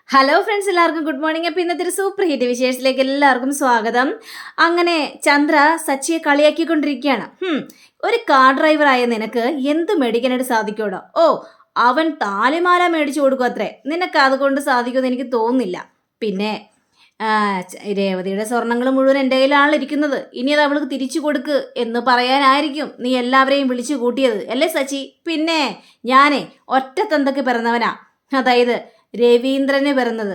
Hello friends, എല്ലാവർക്കും good morning. അപ്പോൾ ഇന്നത്തെ ഒരു സൂപ്പർ ഹിറ്റ് വിശേഷത്തിലേക്ക് എല്ലാവർക്കും സ്വാഗതം. അങ്ങനെ ചന്ദ്ര സച്ചിയെ കളിയാക്കിക്കൊണ്ടിരിക്കുകയാണ്. ഒരു കാർ ഡ്രൈവറായ നിനക്ക് എന്ത് മേടിക്കാനായിട്ട് സാധിക്കൂടോ? ഓ, അവൻ താലിമാല മേടിച്ചു കൊടുക്കും അത്രേ. നിനക്ക് അതുകൊണ്ട് സാധിക്കുമെന്ന് എനിക്ക് തോന്നുന്നില്ല. പിന്നെ രേവതിയുടെ സ്വർണ്ണങ്ങൾ മുഴുവൻ എൻ്റെ കയ്യിലാണല്ലോ ഇരിക്കുന്നത്. ഇനി അത് അവൾക്ക് തിരിച്ചു കൊടുക്ക് എന്ന് പറയാനായിരിക്കും നീ എല്ലാവരെയും വിളിച്ചു കൂട്ടിയത് അല്ലേ സച്ചി? പിന്നെ ഞാനേ ഒറ്റത്തന്തൊക്കെ പിറന്നവനാ, അതായത് രവീന്ദ്രന് പിറന്നത്.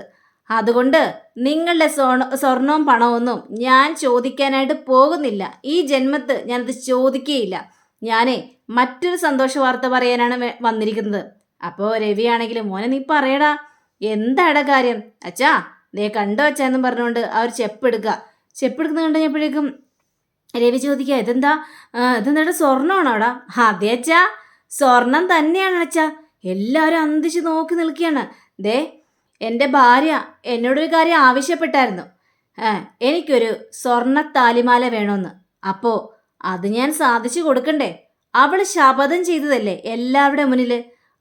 അതുകൊണ്ട് നിങ്ങളുടെ സ്വർണവും പണമൊന്നും ഞാൻ ചോദിക്കാനായിട്ട് പോകുന്നില്ല. ഈ ജന്മത്ത് ഞാനത് ചോദിക്കുകയില്ല. ഞാനേ മറ്റൊരു സന്തോഷ വാർത്ത പറയാനാണ് വന്നിരിക്കുന്നത്. അപ്പോൾ രവിയാണെങ്കിലും മോനെ നീ പറയടാ, എന്താടാ കാര്യം? അച്ഛാ ദേ കണ്ടോ അച്ഛാ എന്നും പറഞ്ഞുകൊണ്ട് ആ ഒരു ചെപ്പെടുക്കുന്ന കണ്ടു കഴിഞ്ഞപ്പോഴേക്കും രവി ചോദിക്കുക, ഇതെന്താ സ്വർണ്ണമാണോ അടാ? അതെ അച്ഛാ, സ്വർണം തന്നെയാണ് അച്ഛാ. എല്ലാവരും അന്തിച്ച് നോക്കി നിൽക്കുകയാണ്. ദേ എൻ്റെ ഭാര്യ എന്നോടൊരു കാര്യം ആവശ്യപ്പെട്ടായിരുന്നു. എനിക്കൊരു സ്വർണ്ണ താലിമാല വേണമെന്ന്. അപ്പോൾ അത് ഞാൻ സാധിച്ചു കൊടുക്കണ്ടേ? അവൾ ശപഥം ചെയ്തതല്ലേ എല്ലാവരുടെ മുന്നിൽ.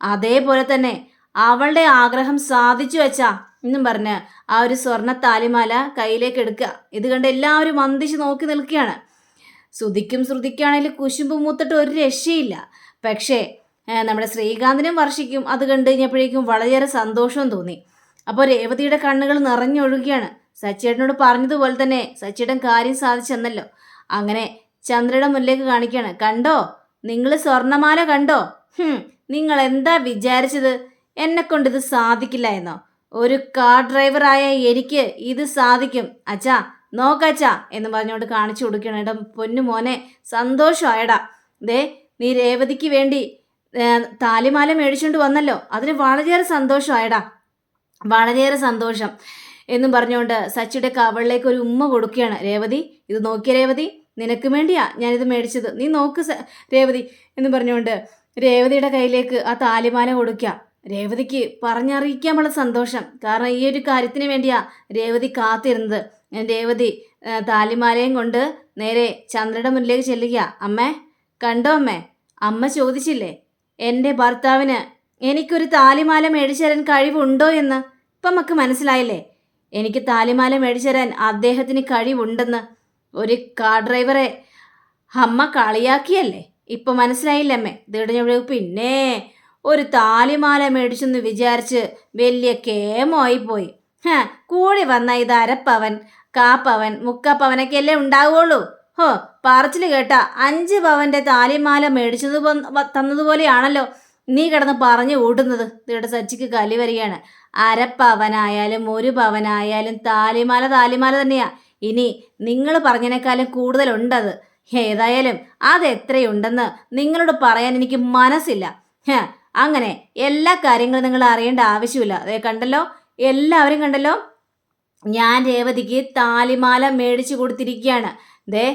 അതേപോലെ തന്നെ അവളുടെ ആഗ്രഹം സാധിച്ചു വെച്ചാ എന്നും പറഞ്ഞ് ആ ഒരു സ്വർണ്ണ താലിമാല കയ്യിലേക്ക് എടുക്കുക. ഇത് കണ്ട് എല്ലാവരും അന്തിച്ച് നോക്കി നിൽക്കുകയാണ്. ശ്രുതിക്കാണെങ്കിൽ കുശുമ്പ് മൂത്തിട്ട് ഒരു രക്ഷയില്ല. പക്ഷേ നമ്മുടെ ശ്രീകാന്തിനും വർഷിക്കും അത് കണ്ടു കഴിഞ്ഞപ്പോഴേക്കും വളരെയേറെ സന്തോഷവും തോന്നി. അപ്പോൾ രേവതിയുടെ കണ്ണുകൾ നിറഞ്ഞൊഴുകുകയാണ്. സച്ചിയേട്ടനോട് പറഞ്ഞതുപോലെ തന്നെ സച്ചിയേട്ടൻ കാര്യം സാധിച്ചെന്നല്ലോ. അങ്ങനെ ചന്ദ്രയുടെ മുന്നിലേക്ക് കാണിക്കുകയാണ്. കണ്ടോ, നിങ്ങൾ സ്വർണ്ണമാല കണ്ടോ? നിങ്ങൾ എന്താ വിചാരിച്ചത്? എന്നെക്കൊണ്ട് ഇത് സാധിക്കില്ല എന്നോ? ഒരു കാർ ഡ്രൈവറായ എനിക്ക് ഇത് സാധിക്കും അച്ഛാ, നോക്കച്ചാ എന്ന് പറഞ്ഞുകൊണ്ട് കാണിച്ചു കൊടുക്കണം. എടാ പൊന്നു മോനെ, സന്തോഷമായടാ. ദേ നീ രേവതിക്ക് വേണ്ടി താലിമാല മേടിച്ചുകൊണ്ട് വന്നല്ലോ, അതിന് വളരെയേറെ സന്തോഷമായടാ, വളരെയേറെ സന്തോഷം എന്നും പറഞ്ഞുകൊണ്ട് സച്ചിയുടെ കവളിലേക്ക് ഒരു ഉമ്മ കൊടുക്കുകയാണ്. രേവതി, ഇത് നോക്കിയ രേവതി, നിനക്ക് വേണ്ടിയാ ഞാനിത് മേടിച്ചത്, നീ നോക്ക് രേവതി എന്ന് പറഞ്ഞുകൊണ്ട് രേവതിയുടെ കയ്യിലേക്ക് ആ താലിമാല കൊടുക്കുക. രേവതിക്ക് പറഞ്ഞറിയിക്കാനുള്ള സന്തോഷം. കാരണം ഈ ഒരു കാര്യത്തിന് വേണ്ടിയാ രേവതി കാത്തിരുന്നത്. രേവതി താലിമാലയും കൊണ്ട് നേരെ ചന്ദ്രയുടെ മുന്നിലേക്ക് ചെല്ലുക. അമ്മേ കണ്ടോ അമ്മേ, അമ്മ ചോദിച്ചില്ലേ എൻ്റെ ഭർത്താവിന് എനിക്കൊരു താലിമാല മേടിച്ചു തരാൻ കഴിവുണ്ടോ എന്ന്? ഇപ്പം നമുക്ക് മനസ്സിലായില്ലേ എനിക്ക് താലിമാല മേടിച്ചു തരാൻ അദ്ദേഹത്തിന് കഴിവുണ്ടെന്ന്. ഒരു കാർ ഡ്രൈവറെ അമ്മ കളിയാക്കിയല്ലേ, ഇപ്പം മനസ്സിലായില്ലേ അമ്മേ? തീടഞ്ഞ പിന്നെ ഒരു താലിമാല മേടിച്ചെന്ന് വിചാരിച്ച് വലിയ കേമോയിപ്പോയി. കൂടി വന്ന ഇത് അരപ്പവൻ, കാപ്പവൻ, മുക്കാപ്പവനൊക്കെ അല്ലേ ഉണ്ടാവുള്ളൂ. പറച്ചിൽ കേട്ട 5 പവൻ്റെ താലിമാല മേടിച്ചത് തന്നതുപോലെയാണല്ലോ നീ കിടന്ന് പറഞ്ഞു കൂട്ടുന്നത്. ഇവിടെ സച്ചിക്ക് കലി വരികയാണ്. അരപ്പവനായാലും 1 പവനായാലും താലിമാല തന്നെയാ. ഇനി നിങ്ങൾ പറഞ്ഞതിനേക്കാളും കൂടുതലുണ്ടത്. ഏതായാലും അതെത്രയുണ്ടെന്ന് നിങ്ങളോട് പറയാൻ എനിക്ക് മനസ്സില്ല. അങ്ങനെ എല്ലാ കാര്യങ്ങളും നിങ്ങൾ അറിയേണ്ട ആവശ്യമില്ല. അതേ കണ്ടല്ലോ, എല്ലാവരും കണ്ടല്ലോ, ഞാൻ രേവതിക്ക് താലിമാല മേടിച്ചു കൊടുത്തിരിക്കുകയാണ്. ദേ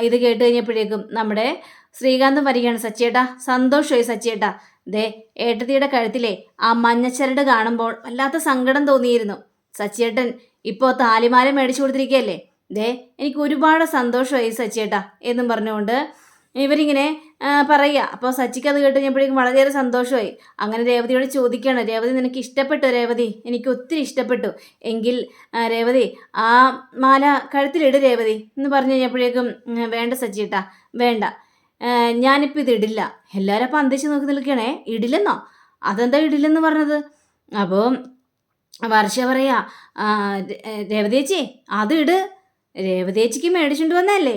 ഇത് കേട്ട് കഴിഞ്ഞപ്പോഴേക്കും നമ്മുടെ ശ്രീകാന്തും വരികയാണ്. സച്ചിയേട്ടാ, സന്തോഷമായി സച്ചിയേട്ടാ. ദേ ഏട്ടത്തിയുടെ കഴുത്തിലെ ആ മഞ്ഞച്ചരട് കാണുമ്പോൾ വല്ലാത്ത സങ്കടം തോന്നിയിരുന്നു. സച്ചിയേട്ടൻ ഇപ്പോൾ താലിമാല മേടിച്ചു കൊടുത്തിരിക്കുകയല്ലേ. ദേ എനിക്ക് ഒരുപാട് സന്തോഷമായി സച്ചിയേട്ടാ എന്നും പറഞ്ഞുകൊണ്ട് ഇവരിങ്ങനെ പറയുക. അപ്പോൾ സച്ചിക്ക് അത് കേട്ട് കഴിഞ്ഞപ്പോഴേക്കും വളരെയേറെ സന്തോഷമായി. അങ്ങനെ രേവതിയോട് ചോദിക്കുകയാണ്, രേവതി നിനക്ക് ഇഷ്ടപ്പെട്ടു? രേവതി, എനിക്ക് ഒത്തിരി ഇഷ്ടപ്പെട്ടു. എങ്കിൽ രേവതി ആ മാല കഴുത്തിലിട് രേവതി എന്ന് പറഞ്ഞു കഴിഞ്ഞപ്പോഴേക്കും വേണ്ട സച്ചിയേട്ടാ, വേണ്ട, ഞാനിപ്പോൾ ഇത് ഇടില്ല. എല്ലാവരും അപ്പം അന്തിച്ച് നോക്കി നിൽക്കണേ. ഇടില്ലെന്നോ? അതെന്താ ഇടില്ലെന്ന് പറഞ്ഞത്? അപ്പോൾ വർഷ പറയാ, രേവതി ചേച്ചി അത് ഇട്. രേവതി ചേച്ചിക്ക് മേടിച്ചുകൊണ്ട് വന്നല്ലേ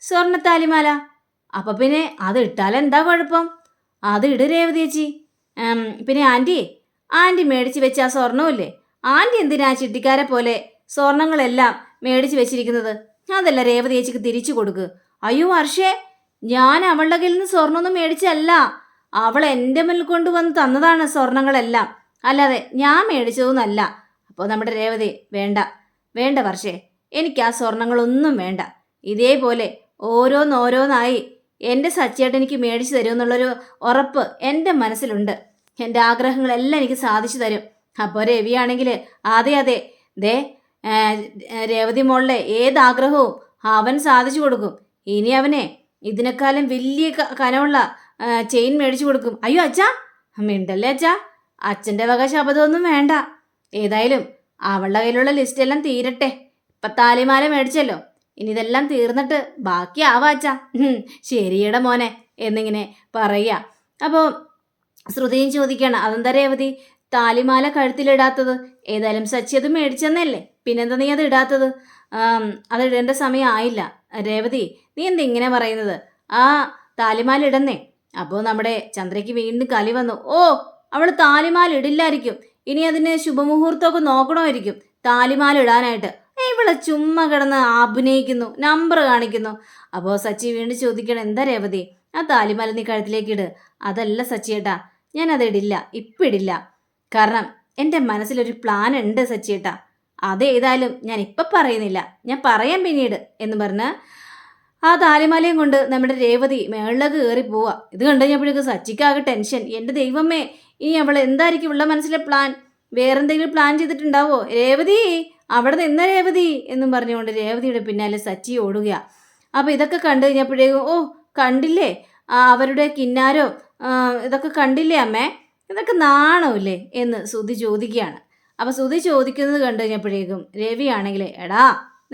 സ്വർണ്ണത്താലിമാല, അപ്പം പിന്നെ അത് ഇട്ടാലെന്താ കുഴപ്പം? അത് ഇട് രേവതി ചേച്ചി. പിന്നെ ആൻറ്റി മേടിച്ച് വെച്ച ആ സ്വർണ്ണമില്ലേ, ആൻറ്റി എന്തിനാ ചിട്ടിക്കാരെ പോലെ സ്വർണ്ണങ്ങളെല്ലാം മേടിച്ച് വെച്ചിരിക്കുന്നത്? അതല്ല രേവതി ചേച്ചിക്ക് തിരിച്ചു കൊടുക്ക്. അയ്യോ വർഷേ, ഞാൻ അവളുടെ കയ്യിൽ നിന്ന് സ്വർണ്ണമൊന്നും മേടിച്ചല്ല, അവൾ എൻ്റെ മുന്നിൽ കൊണ്ടുവന്ന് തന്നതാണ് സ്വർണ്ണങ്ങളെല്ലാം, അല്ലാതെ ഞാൻ മേടിച്ചതൊന്നുമല്ല. അപ്പോൾ നമ്മുടെ രേവതി, വേണ്ട വർഷേ, എനിക്ക് ആ സ്വർണ്ണങ്ങളൊന്നും വേണ്ട. ഇതേപോലെ ഓരോന്നോരോന്നായി എൻ്റെ സച്ചിയേട്ടൻ എനിക്ക് മേടിച്ചു തരുമെന്നുള്ളൊരു ഉറപ്പ് എൻ്റെ മനസ്സിലുണ്ട്. എൻ്റെ ആഗ്രഹങ്ങളെല്ലാം എനിക്ക് സാധിച്ചു തരും. അപ്പോൾ രവിയാണെങ്കിൽ അതെ ദേ രേവതി മോളുടെ ഏതാഗ്രഹവും അവൻ സാധിച്ചു കൊടുക്കും. ഇനി അവനെ ഇതിനേക്കാളും വലിയ കനമുള്ള ചെയിൻ മേടിച്ചു കൊടുക്കും. അയ്യോ അച്ഛാ, മിണ്ടല്ലേ അച്ഛാ, അച്ഛൻ്റെ വക ശബ്ദമൊന്നും വേണ്ട. ഏതായാലും അവളുടെ കയ്യിലുള്ള ലിസ്റ്റ് എല്ലാം തീരട്ടെ. ഇപ്പം താലിമാല മേടിച്ചല്ലോ, ഇനി ഇതെല്ലാം തീർന്നിട്ട് ബാക്കി ആവാച്ചാ. ശരിയുടെ മോനെ എന്നിങ്ങനെ പറയുക. അപ്പോൾ ശ്രുതിയും ചോദിക്കുകയാണ്, അതെന്താ രേവതി താലിമാല കഴുത്തിലിടാത്തത്? ഏതായാലും സച്ചി അത് മേടിച്ചെന്നല്ലേ, പിന്നെന്താ നീ അത് ഇടാത്തത്? അത് ഇടേണ്ട സമയം ആയില്ല. രേവതി നീ എന്താ ഇങ്ങനെ പറയുന്നത്? ആ താലിമാല ഇടന്നേ. അപ്പോൾ നമ്മുടെ ചന്ദ്രയ്ക്ക് വീണ്ടും കലി വന്നു. ഓ, അവൾ താലിമാല ഇടില്ലായിരിക്കും, ഇനി അതിന് ശുഭമുഹൂർത്തമൊക്കെ നോക്കണമായിരിക്കും താലിമാല ഇടാനായിട്ട്. ഇവളെ ചുമ്മാ കിടന്ന് അഭിനയിക്കുന്നു, നമ്പർ കാണിക്കുന്നു. അപ്പോൾ സച്ചി വീണ്ടും ചോദിക്കണം, എന്താ രേവതി ആ താലിമാല നീ കഴുത്തിലേക്ക് ഇട്. അതല്ല സച്ചിയേട്ടാ, ഞാനത് ഇടില്ല, ഇപ്പം ഇടില്ല. കാരണം എൻ്റെ മനസ്സിലൊരു പ്ലാൻ ഉണ്ട് സച്ചിയേട്ടാ. അതേതായാലും ഞാൻ ഇപ്പം പറയുന്നില്ല, ഞാൻ പറയാം പിന്നീട് എന്ന് പറഞ്ഞ് ആ താലിമാലയും കൊണ്ട് നമ്മുടെ രേവതി മേളിലേക്ക് കയറി പോവുക. ഇത് കണ്ടു കഴിഞ്ഞപ്പോഴേക്ക് സച്ചിക്കാകെ ടെൻഷൻ. എൻ്റെ ദൈവമേ, ഇനി അവൾ എന്തായിരിക്കും ഉള്ള മനസ്സിലെ പ്ലാൻ? വേറെന്തെങ്കിലും പ്ലാൻ ചെയ്തിട്ടുണ്ടാവോ? രേവതി, അവിടെ നിന്ന് രേവതി എന്നും പറഞ്ഞുകൊണ്ട് രേവതിയുടെ പിന്നാലെ സച്ചി ഓടുക. അപ്പോൾ ഇതൊക്കെ കണ്ടു കഴിഞ്ഞപ്പോഴേക്കും, ഓ കണ്ടില്ലേ അവരുടെ കിന്നാരോ, ഇതൊക്കെ കണ്ടില്ലേ അമ്മേ, ഇതൊക്കെ നാണമില്ലേ എന്ന് ശ്രുതി ചോദിക്കുകയാണ്. അപ്പോൾ ശ്രുതി ചോദിക്കുന്നത് കണ്ടു കഴിഞ്ഞപ്പോഴേക്കും രവിയാണെങ്കിൽ, എടാ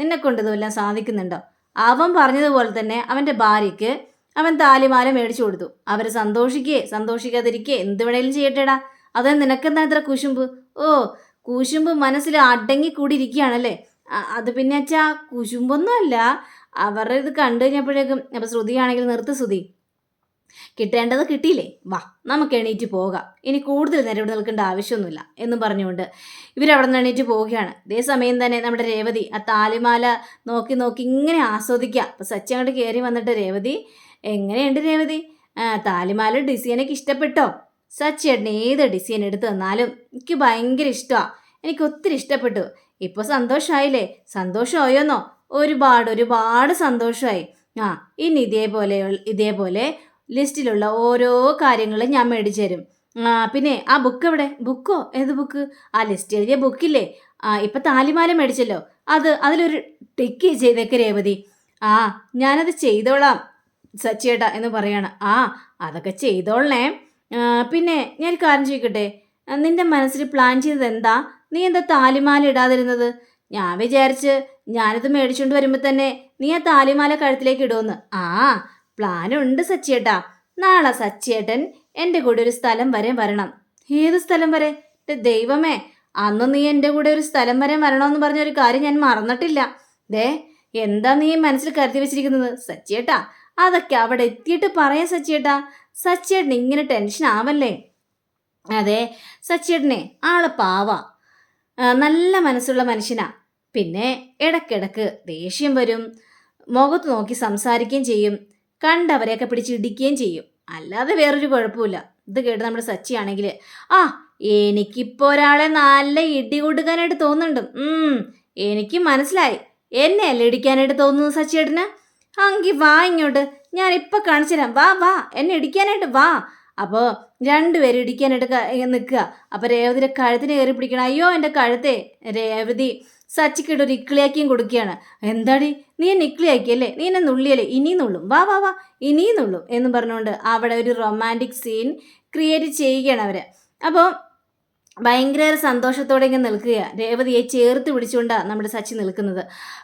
നിന്നെക്കൊണ്ട് ഇതെല്ലാം സാധിക്കുന്നുണ്ടോ? അവൻ പറഞ്ഞതുപോലെ തന്നെ അവൻ്റെ ഭാര്യയ്ക്ക് അവൻ താലിമാല മേടിച്ചു കൊടുത്തു. അവർ സന്തോഷിക്കാതിരിക്കേ എന്ത് വേണേലും ചെയ്യട്ടെടാ. അത് നിനക്കെന്താ ഇത്ര കുശുമ്പ്? ഓ, കുശുമ്പ് മനസ്സിൽ അടങ്ങിക്കൂടിയിരിക്കുകയാണല്ലേ. അത് പിന്നെ അച്ഛാ കുശുമ്പൊന്നും അല്ല, അവരുടെ ഇത് കണ്ടു കഴിഞ്ഞപ്പോഴേക്കും. അപ്പോൾ ശ്രുതിയാണെങ്കിൽ, നിർത്ത് ശ്രുതി, കിട്ടേണ്ടത് കിട്ടിയില്ലേ, വാ നമുക്ക് എണീറ്റ് പോകാം, ഇനി കൂടുതൽ നേരം ഇവിടെ നിൽക്കേണ്ട ആവശ്യമൊന്നുമില്ല എന്നും പറഞ്ഞുകൊണ്ട് ഇവരവിടെ നിന്ന് എണീറ്റ് പോവുകയാണ്. അതേ സമയം തന്നെ നമ്മുടെ രേവതി ആ താലിമാല നോക്കി ഇങ്ങനെ ആസ്വദിക്കുക. അപ്പോൾ സച്ചി അങ്ങോട്ട് കയറി വന്നിട്ട്, രേവതി എങ്ങനെയുണ്ട് രേവതി, താലിമാല ഡിസൈനൊക്കെ ഇഷ്ടപ്പെട്ടോ? സച്ചിയേട്ടന് ഏത് ഡിസൈൻ എടുത്തു തന്നാലും എനിക്ക് ഭയങ്കര ഇഷ്ടമാണ്, എനിക്ക് ഒത്തിരി ഇഷ്ടപ്പെട്ടു. ഇപ്പോൾ സന്തോഷമായില്ലേ? സന്തോഷമായോന്നോ? ഒരുപാട് സന്തോഷമായി. ഇനി ഇതേപോലെ ലിസ്റ്റിലുള്ള ഓരോ കാര്യങ്ങളും ഞാൻ മേടിച്ചു തരും. പിന്നെ ആ ബുക്ക് എവിടെ? ബുക്കോ? ഏത് ബുക്ക്? ആ ലിസ്റ്റ് എഴുതിയ ബുക്കില്ലേ, ഇപ്പം താലിമാല മേടിച്ചല്ലോ, അതിലൊരു ടിക്ക് ചെയ്തേക്ക് രേവതി. ഞാനത് ചെയ്തോളാം സച്ചിയേട്ടാ എന്ന് പറയണം. അതൊക്കെ ചെയ്തോളണേ. പിന്നെ ഞാൻ കാര്യം ചോദിക്കട്ടെ, നിന്റെ മനസ്സിൽ പ്ലാൻ ചെയ്തത് എന്താ? നീ എന്താ താലിമാല ഇടാതിരുന്നത്? ഞാൻ വിചാരിച്ച് ഞാനിത് മേടിച്ചുകൊണ്ട് വരുമ്പോൾ തന്നെ നീ ആ താലിമാല കഴുത്തിലേക്ക് ഇടുമെന്ന്. പ്ലാനുണ്ട് സച്ചിയേട്ടാ. നാളെ സച്ചിയേട്ടൻ എൻ്റെ കൂടെ ഒരു സ്ഥലം വരെ വരണം. ഏത് സ്ഥലം വരെ? ദൈവമേ, അന്ന് നീ എൻ്റെ കൂടെ ഒരു സ്ഥലം വരെ വരണമെന്ന് പറഞ്ഞൊരു കാര്യം ഞാൻ മറന്നിട്ടില്ല. എന്താ നീ മനസ്സിൽ കരുതി വെച്ചിരിക്കുന്നത് സച്ചിയേട്ടാ? അതൊക്കെ അവിടെ എത്തിയിട്ട് പറയാം സച്ചിയേട്ടാ. സച്ചിയേട്ടൻ ഇങ്ങനെ ടെൻഷൻ ആവല്ലേ. അതെ, സച്ചിയേട്ടനെ ആള് പാവാ, നല്ല മനസ്സുള്ള മനുഷ്യനാ. പിന്നെ ഇടയ്ക്കിടയ്ക്ക് ദേഷ്യം വരും, മുഖത്ത് നോക്കി സംസാരിക്കുകയും ചെയ്യും, കണ്ടവരെയൊക്കെ പിടിച്ച് ഇടിക്കുകയും ചെയ്യും. അല്ലാതെ വേറൊരു കുഴപ്പമില്ല. ഇത് കേട്ട് നമ്മുടെ സച്ചിയാണെങ്കിൽ, എനിക്കിപ്പോൾ ഒരാളെ നല്ല ഇടി കൊടുക്കാനായിട്ട് തോന്നുന്നുണ്ട്. എനിക്ക് മനസ്സിലായി, എന്നെ അല്ല ഇടിക്കാനായിട്ട് തോന്നുന്നു സച്ചിയേട്ടന്. എങ്കിൽ വാ ഇങ്ങോട്ട്, ഞാനിപ്പോൾ കാണിച്ചു തരാം. വാ എന്നെ ഇടിക്കാനായിട്ട് വാ. അപ്പോൾ രണ്ടുപേരും ഇടിക്കാനായിട്ട് നിൽക്കുക. അപ്പോൾ രേവതിയുടെ കഴുത്തിന് കയറി പിടിക്കണം. അയ്യോ എൻ്റെ കഴുത്തെ. രേവതി സച്ചിക്കിട്ട് ഒരു ഇക്കിളിയാക്കിയും കൊടുക്കുകയാണ്. എന്താടി നീ എന്നെ ഇക്കിളിയാക്കിയല്ലേ, നീ എന്നെ നുള്ളിയല്ലേ, ഇനിയും നുള്ളും, വാ ഇനിയും നുള്ളും എന്ന് പറഞ്ഞുകൊണ്ട് അവിടെ ഒരു റൊമാൻറ്റിക് സീൻ ക്രിയേറ്റ് ചെയ്യുകയാണ് അവർ. അപ്പോൾ ഭയങ്കര സന്തോഷത്തോടെ ഇങ്ങനെ നിൽക്കുക. രേവതിയെ ചേർത്ത് പിടിച്ചുകൊണ്ടാണ് നമ്മുടെ സച്ചി നിൽക്കുന്നത്.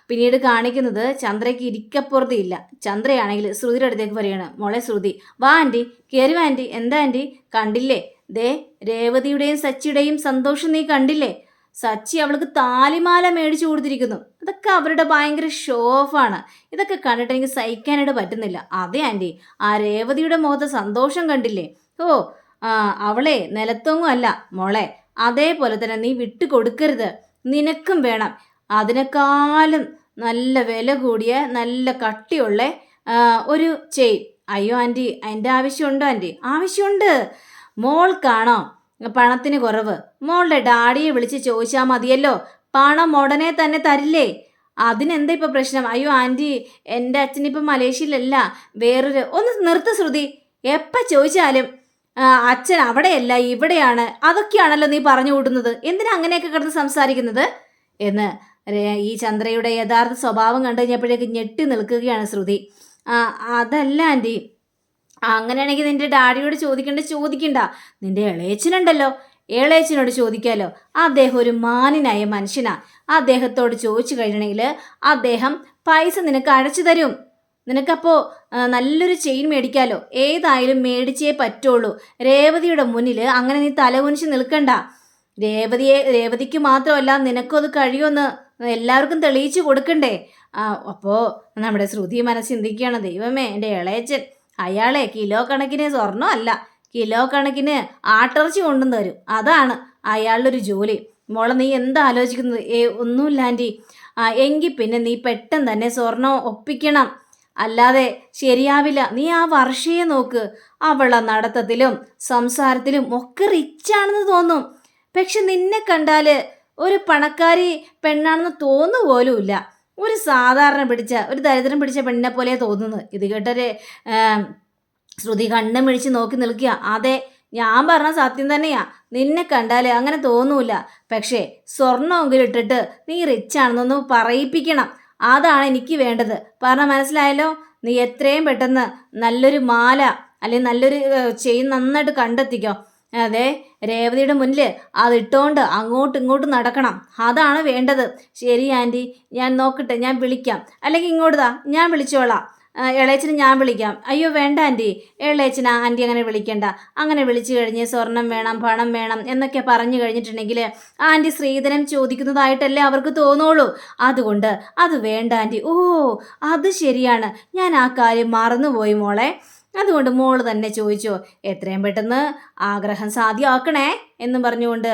പിന്നീട് കാണിക്കുന്നത് ചന്ദ്രയ്ക്ക് ഇരിക്കപ്പുറത്തില്ല. ചന്ദ്രയാണെങ്കിൽ ശ്രുതിയുടെ അടുത്തേക്ക് പറയുകയാണ്, മോളെ ശ്രുതി, വാ ആൻറ്റി, കയറി വാ ആൻറ്റി. എന്താ ആൻറ്റി, കണ്ടില്ലേ രേവതിയുടെയും സച്ചിയുടെയും സന്തോഷം നീ കണ്ടില്ലേ? സച്ചി അവൾക്ക് താലിമാല മേടിച്ചു കൊടുത്തിരിക്കുന്നു. ഇതൊക്കെ അവരുടെ ഭയങ്കര ഷോ ഓഫാണ്. ഇതൊക്കെ കണ്ടിട്ട് എനിക്ക് സഹിക്കാനായിട്ട് പറ്റുന്നില്ല. അതെ ആൻറ്റി, ആ രേവതിയുടെ മുഖത്തെ സന്തോഷം കണ്ടില്ലേ? അവളെ നിലത്തൊന്നും അല്ല മോളെ, അതേപോലെ തന്നെ നീ വിട്ടു കൊടുക്കരുത്, നിനക്കും വേണം. അതിനേക്കാളും നല്ല വില കൂടിയ നല്ല കട്ടിയുള്ള ഒരു ചെയിൻ. അയ്യോ ആൻറ്റി, അതിൻ്റെ ആവശ്യമുണ്ടോ ആൻറ്റി? ആവശ്യമുണ്ട്. മോൾക്കാണോ പണത്തിന് കുറവ്? മോളുടെ ഡാഡിയെ വിളിച്ച് ചോദിച്ചാൽ മതിയല്ലോ, പണം ഉടനെ തന്നെ തരില്ലേ. അതിനെന്താ ഇപ്പം പ്രശ്നം? അയ്യോ ആൻറ്റി, എൻ്റെ അച്ഛനിപ്പം മലേഷ്യയിലല്ല, ഒന്ന് നിർത്ത് ശ്രുതി. എപ്പോൾ ചോദിച്ചാലും അച്ഛൻ അവിടെയല്ല ഇവിടെയാണ്, അതൊക്കെയാണല്ലോ നീ പറഞ്ഞു കൂട്ടുന്നത്. എന്തിനാ അങ്ങനെയൊക്കെ കിടന്ന് സംസാരിക്കുന്നത് എന്ന് ഈ ചന്ദ്രയുടെ യഥാർത്ഥ സ്വഭാവം കണ്ടു കഴിഞ്ഞപ്പോഴേക്ക് ഞെട്ടി നിൽക്കുകയാണ് ശ്രുതി. അതല്ല ആൻറ്റി, അങ്ങനെയാണെങ്കിൽ നിൻ്റെ ഡാഡിയോട് ചോദിക്കണ്ട. നിൻ്റെ ഇളയച്ചനുണ്ടല്ലോ, ഏളേച്ചനോട് ചോദിക്കാലോ. അദ്ദേഹം ഒരു മാന്യനായ മനുഷ്യനാ. അദ്ദേഹത്തോട് ചോദിച്ചു കഴിയണമെങ്കിൽ അദ്ദേഹം പൈസ നിനക്ക് അടച്ചു തരും. നിനക്കപ്പോൾ നല്ലൊരു ചെയിൻ മേടിക്കാലോ. ഏതായാലും മേടിച്ചേ പറ്റുള്ളൂ. രേവതിയുടെ മുന്നിൽ അങ്ങനെ നീ തലകുനിച്ച് നിൽക്കണ്ട. രേവതിക്ക് മാത്രമല്ല, നിനക്കും അത് കഴിയുമെന്ന് എല്ലാവർക്കും തെളിയിച്ചു കൊടുക്കണ്ടേ. അപ്പോൾ നമ്മുടെ ശ്രുതി മനസ്സ് ചിന്തിക്കുകയാണ്, ദൈവമേ, എൻ്റെ ഇളയച്ചൻ അയാളെ കിലോ കണക്കിന് സ്വർണ്ണം അല്ല, കിലോ കണക്കിന് ആട്ടിറച്ചി കൊണ്ടും തരും. അതാണ് അയാളുടെ ഒരു ജോലി. മോളെ, നീ എന്താ ആലോചിക്കുന്നത്? ഒന്നുമില്ല ആൻറ്റി. എങ്കിൽ പിന്നെ നീ പെട്ടെന്ന് തന്നെ സ്വർണം ഒപ്പിക്കണം, അല്ലാതെ ശരിയാവില്ല. നീ ആ വർഷയെ നോക്ക്. അവളെ നടത്തത്തിലും സംസാരത്തിലും ഒക്കെ റിച്ചാണെന്ന് തോന്നും. പക്ഷെ നിന്നെ കണ്ടാൽ ഒരു പണക്കാരി പെണ്ണാണെന്ന് തോന്നുപോലുമില്ല. ഒരു സാധാരണ പിടിച്ച, ഒരു ദരിദ്രം പിടിച്ച പെണ്ണിനെ പോലെ തോന്നുന്നത്. ഇത് കേട്ടൊരു ശ്രുതി കണ്ണും മിഴിച്ച് നോക്കി നിൽക്കുക. അതെ, ഞാൻ പറഞ്ഞ സത്യം തന്നെയാ. നിന്നെ കണ്ടാൽ അങ്ങനെ തോന്നൂല. പക്ഷേ സ്വർണ്ണമെങ്കിലും ഇട്ടിട്ട് നീ റിച്ചാണെന്നൊന്ന് പറയിപ്പിക്കണം. അതാണ് എനിക്ക് വേണ്ടത്. പറഞ്ഞാൽ മനസ്സിലായല്ലോ? നീ എത്രയും പെട്ടെന്ന് നല്ലൊരു മാല അല്ലെങ്കിൽ നല്ലൊരു ചെയിൻ നന്നായിട്ട് കണ്ടെത്തിക്കോ. അതെ, രേവതിയുടെ മുന്നിൽ അതിട്ടുകൊണ്ട് അങ്ങോട്ടും ഇങ്ങോട്ടും നടക്കണം. അതാണ് വേണ്ടത്. ശരി ആൻറ്റി, ഞാൻ നോക്കട്ടെ, ഞാൻ വിളിക്കാം. അല്ലെങ്കിൽ ഇങ്ങോട്ട് താ, ഞാൻ വിളിച്ചോളാം. ഇളയച്ചന് ഞാൻ വിളിക്കാം. അയ്യോ വേണ്ട ആൻറ്റി, ഇളയച്ചന ആൻറ്റി അങ്ങനെ വിളിക്കണ്ട. അങ്ങനെ വിളിച്ചു കഴിഞ്ഞ് സ്വർണം വേണം, പണം വേണം എന്നൊക്കെ പറഞ്ഞു കഴിഞ്ഞിട്ടുണ്ടെങ്കിൽ ആൻറ്റി സ്ത്രീധനം ചോദിക്കുന്നതായിട്ടല്ലേ അവർക്ക് തോന്നുള്ളൂ. അതുകൊണ്ട് അത് വേണ്ട ആൻറ്റി. ഓ, അത് ശരിയാണ്, ഞാൻ ആ കാര്യം മറന്നുപോയി മോളെ. അതുകൊണ്ട് മോള് തന്നെ ചോദിച്ചോ. എത്രയും പെട്ടെന്ന് ആഗ്രഹം സാധ്യമാക്കണേ എന്നും പറഞ്ഞുകൊണ്ട്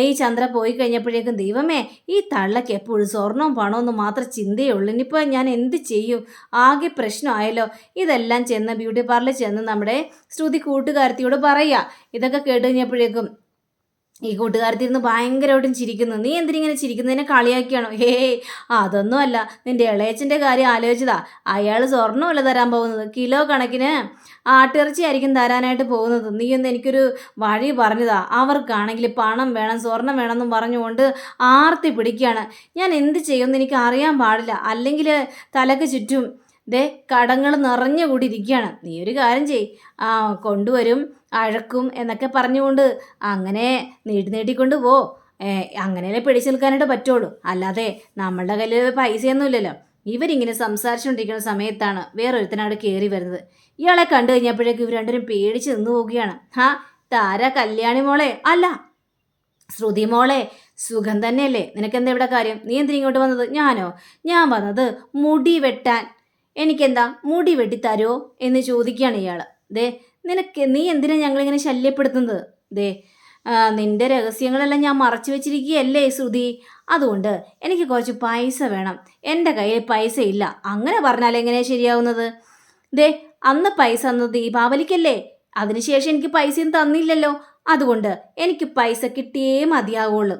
ഈ ചന്ദ്ര പോയി കഴിഞ്ഞപ്പോഴേക്കും, ദൈവമേ, ഈ തള്ളക്ക് എപ്പോഴും സ്വർണവും പണമൊന്നും മാത്രം ചിന്തയുള്ളൂ. ഇനിയിപ്പോൾ ഞാൻ എന്ത് ചെയ്യും? ആകെ പ്രശ്നമായല്ലോ. ഇതെല്ലാം ചെന്ന് ബ്യൂട്ടി പാർലറിൽ ചെന്ന് നമ്മുടെ ശ്രുതി കൂട്ടുകാരത്തിയോട് പറയുക. ഇതൊക്കെ കേട്ട് കഴിഞ്ഞപ്പോഴേക്കും ഈ കൂട്ടുകാരത്തിരുന്ന് ഭയങ്കരമായിട്ടും ചിരിക്കുന്നു. നീ എന്തിനിങ്ങനെ ചിരിക്കുന്നതിനെ കളിയാക്കിയാണോ? അതൊന്നും അല്ല, നിൻ്റെ ഇളയച്ചൻ്റെ കാര്യം ആലോചിച്ചതാ. അയാൾ സ്വർണ്ണമല്ല തരാൻ പോകുന്നത്, കിലോ കണക്കിന് ആട്ടിറച്ചി ആയിരിക്കും തരാനായിട്ട് പോകുന്നത്. നീ ഒന്ന് എനിക്കൊരു വഴി പറഞ്ഞതാ. അവർക്കാണെങ്കിൽ പണം വേണം, സ്വർണം വേണമെന്നും പറഞ്ഞുകൊണ്ട് ആർത്തി പിടിക്കുകയാണ്. ഞാൻ എന്ത് ചെയ്യുമെന്ന് എനിക്ക് അറിയാൻ പാടില്ല. അല്ലെങ്കിൽ തലക്ക് ചുറ്റും കടങ്ങൾ നിറഞ്ഞു കൂടി ഇരിക്കുകയാണ്. നീ ഒരു കാര്യം ചെയ്, കൊണ്ടുവരും, അഴക്കും എന്നൊക്കെ പറഞ്ഞുകൊണ്ട് അങ്ങനെ നീട്ടിക്കൊണ്ട് പോ. അങ്ങനെയല്ലേ പിടിച്ചു നിൽക്കാനായിട്ട് പറ്റുള്ളൂ. അല്ലാതെ നമ്മളുടെ കയ്യിൽ പൈസയൊന്നുമില്ലല്ലോ. ഇവരിങ്ങനെ സംസാരിച്ചുകൊണ്ടിരിക്കുന്ന സമയത്താണ് വേറൊരുത്തനോട് കയറി വരുന്നത്. ഇയാളെ കണ്ടു കഴിഞ്ഞപ്പോഴേക്കും ഇവർ രണ്ടുപേരും പേടിച്ച് നിന്ന് പോവുകയാണ്. താര കല്യാണി മോളെ? അല്ല, ശ്രുതി മോളെ. സുഖം തന്നെയല്ലേ? നിനക്കെന്താ ഇവിടെ കാര്യം? നീ എന്തിനാ ഇങ്ങോട്ട് വന്നത്? ഞാൻ വന്നത് മുടി വെട്ടാൻ. എനിക്കെന്താ മുടി വെട്ടിത്തരോ എന്ന് ചോദിക്കുകയാണ് ഇയാൾ. നീ എന്തിനാ ഞങ്ങളിങ്ങനെ ശല്യപ്പെടുത്തുന്നത്? നിന്റെ രഹസ്യങ്ങളെല്ലാം ഞാൻ മറച്ചു വെച്ചിരിക്കുകയല്ലേ ശ്രുതി. അതുകൊണ്ട് എനിക്ക് കുറച്ച് പൈസ വേണം. എൻ്റെ കയ്യിൽ പൈസ ഇല്ല. അങ്ങനെ പറഞ്ഞാൽ എങ്ങനെയാണ് ശരിയാവുന്നത്? അന്ന് പൈസ തന്നത് ദീപാവലിക്കല്ലേ? അതിനുശേഷം എനിക്ക് പൈസയും തന്നില്ലല്ലോ. അതുകൊണ്ട് എനിക്ക് പൈസ കിട്ടിയേ മതിയാവുള്ളൂ.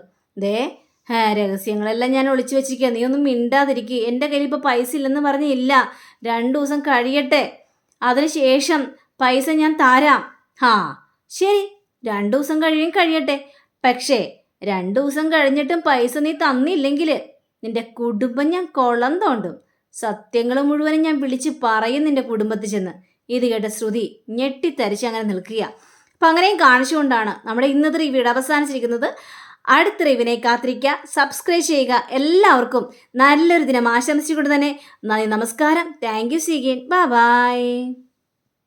രഹസ്യങ്ങളെല്ലാം ഞാൻ ഒളിച്ചു വെച്ചിരിക്കുക. നീ ഒന്നും മിണ്ടാതിരിക്കുക. എൻ്റെ കയ്യിൽ ഇപ്പോൾ പൈസ ഇല്ലെന്ന് പറഞ്ഞില്ല. 2 ദിവസം കഴിയട്ടെ, അതിനുശേഷം പൈസ ഞാൻ തരാം. ശരി, 2 ദിവസം കഴിയട്ടെ. പക്ഷേ 2 ദിവസം കഴിഞ്ഞിട്ടും പൈസ നീ തന്നില്ലെങ്കിൽ നിന്റെ കുടുംബം ഞാൻ കൊളം തോണ്ടും. സത്യങ്ങൾ മുഴുവനും ഞാൻ വിളിച്ച് പറയും നിന്റെ കുടുംബത്തിൽ ചെന്ന്. ഇത് കേട്ട ശ്രുതി ഞെട്ടിത്തരിച്ച് അങ്ങനെ നിൽക്കുക. അപ്പം അങ്ങനെയും കാണിച്ചുകൊണ്ടാണ് നമ്മുടെ ഇന്നത്തെ റിവ്യൂടെ അവസാനിച്ചിരിക്കുന്നത്. അടുത്ത റിവ്യൂവിനെ കാത്തിരിക്കുക, സബ്സ്ക്രൈബ് ചെയ്യുക. എല്ലാവർക്കും നല്ലൊരു ദിനം ആശംസിച്ചുകൊണ്ട് തന്നെ നന്ദി, നമസ്കാരം. Thank you. See again. By.